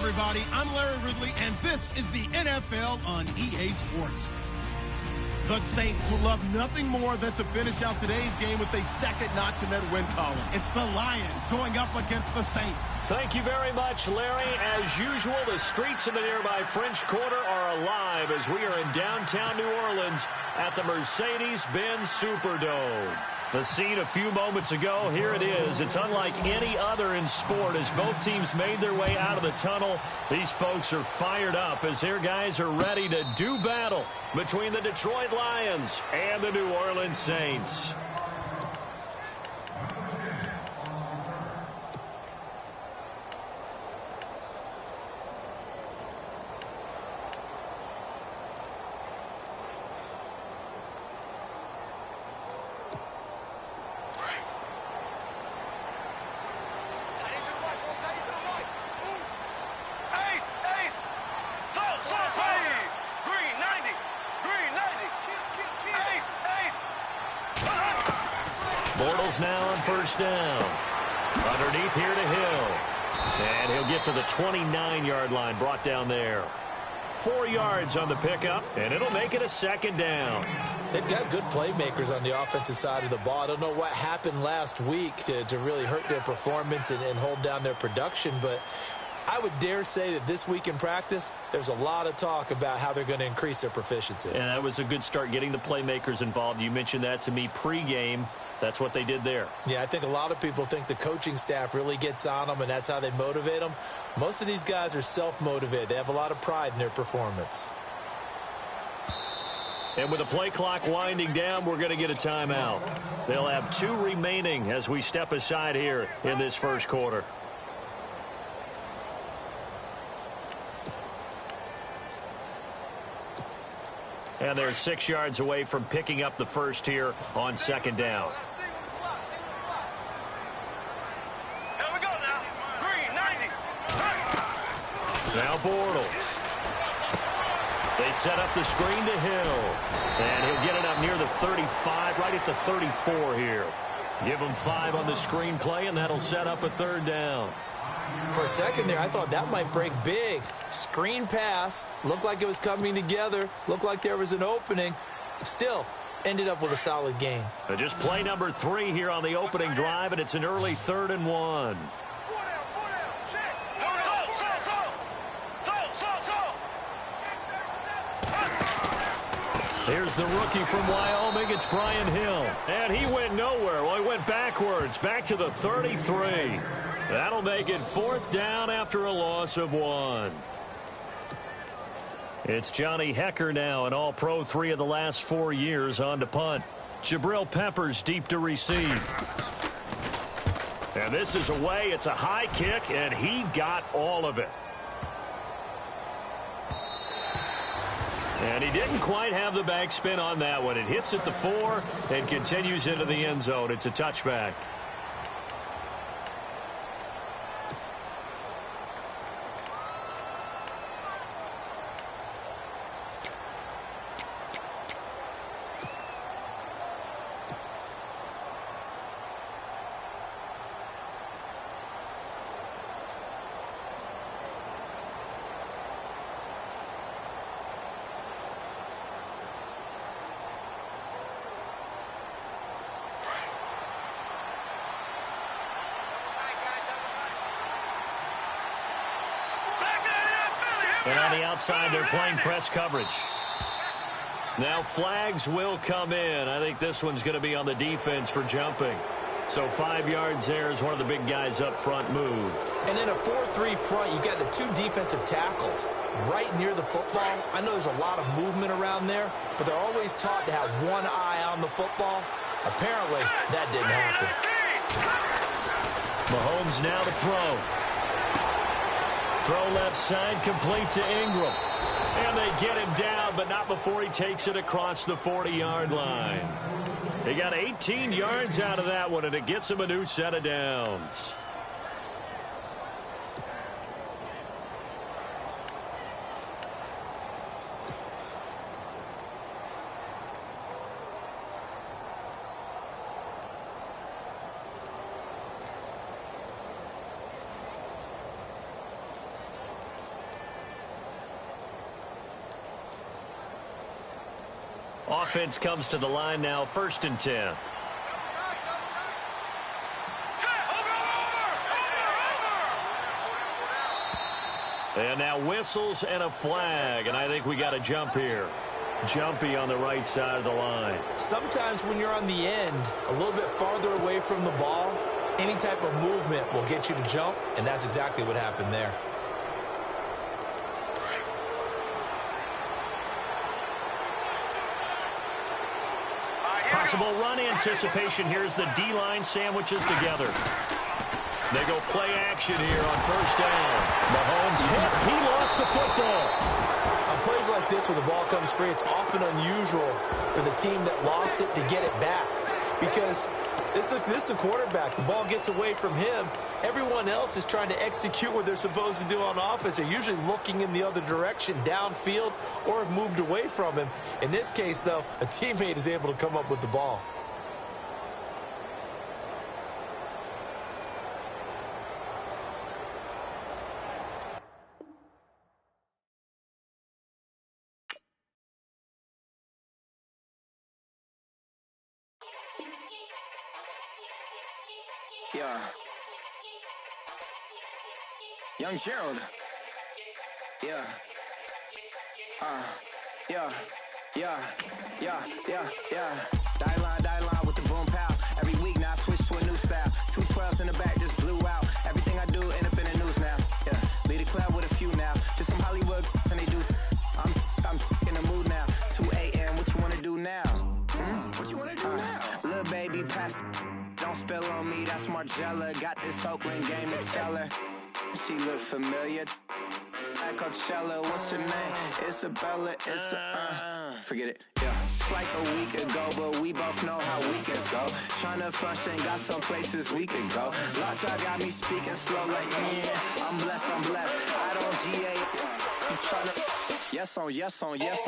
everybody. I'm Larry Ridley, and this is the NFL on EA Sports. The Saints will love nothing more than to finish out today's game with a second notch in that win column. It's the Lions going up against the Saints. Thank you very much, Larry. As usual, the streets of the nearby French Quarter are alive as we are in downtown New Orleans at the Mercedes-Benz Superdome. The scene a few moments ago, here it is. It's unlike any other in sport as both teams made their way out of the tunnel. These folks are fired up as their guys are ready to do battle between the Detroit Lions and the New Orleans Saints. Now on first down. Underneath here to Hill. And he'll get to the 29-yard line, brought down there. 4 yards on the pickup, and it'll make it a second down. They've got good playmakers on the offensive side of the ball. I don't know what happened last week to really hurt their performance and hold down their production, but I would dare say that this week in practice, there's a lot of talk about how they're going to increase their proficiency. And that was a good start, getting the playmakers involved. You mentioned that to me pregame. That's what they did there. Yeah, I think a lot of people think the coaching staff really gets on them, and that's how they motivate them. Most of these guys are self-motivated. They have a lot of pride in their performance. And with the play clock winding down, we're going to get a timeout. They'll have 2 remaining as we step aside here in this first quarter. And they're 6 yards away from picking up the first here on second down. Here we go now. Green, 90. Now Bortles. They set up the screen to Hill. And he'll get it up near the 35, right at the 34 here. Give him 5 on the screen play, and that'll set up a third down. For a second there, I thought that might break big. Screen pass. Looked like it was coming together. Looked like there was an opening. Still, ended up with a solid game. Just play number 3 here on the opening drive, and it's an early 3rd and 1. Here's the rookie from Wyoming. It's Brian Hill. And he went nowhere. Well, he went backwards, back to the 33. That'll make it 4th down after a loss of 1. It's Johnny Hecker now, an all-pro 3 of the last 4 years on to punt. Jabril Peppers deep to receive. And this is away. It's a high kick, and he got all of it. And he didn't quite have the backspin on that one. It hits at the 4 and continues into the end zone. It's a touchback. And on the outside, they're playing press coverage. Now flags will come in. I think this one's going to be on the defense for jumping. So 5 yards there as one of the big guys up front moved. And in a 4-3 front, you got the 2 defensive tackles right near the football. I know there's a lot of movement around there, but they're always taught to have one eye on the football. Apparently, that didn't happen. Mahomes now to throw. Throw left side, complete to Ingram. And they get him down, but not before he takes it across the 40-yard line. He got 18 yards out of that one, and it gets him a new set of downs. Offense comes to the line now, 1st and 10. And now whistles and a flag, and I think we got a jump here. Jumpy on the right side of the line. Sometimes when you're on the end, a little bit farther away from the ball, any type of movement will get you to jump, and that's exactly what happened there. Possible run anticipation here as the D-line sandwiches together. They go play action here on 1st down. Mahomes hit. He lost the football. On plays like this where the ball comes free, it's often unusual for the team that lost it to get it back. Because this is a quarterback. The ball gets away from him. Everyone else is trying to execute what they're supposed to do on offense. They're usually looking in the other direction, downfield, or have moved away from him. In this case, though, a teammate is able to come up with the ball. Yeah. Young Gerald. Yeah. Yeah. Die line with the boom pow. Every week now I switch to a new style. 212s in the back just blew out. Everything I do end up in the news now. Yeah. Lead a club with a few now. Just some Hollywood and they do. I'm in the mood now. 2 a.m. What you wanna do now? What you wanna do now? Little baby pass. Don't spill on me, that's Margella. Got this Oakland game to tell her. She look familiar. At Coachella, what's her name? Isabella, forget it, yeah. It's like a week ago, but we both know how weekends go. Tryna function, got some places we could go. Lockjaw got me speaking slow like, I'm blessed. I don't GA. You tryna, yes on yes.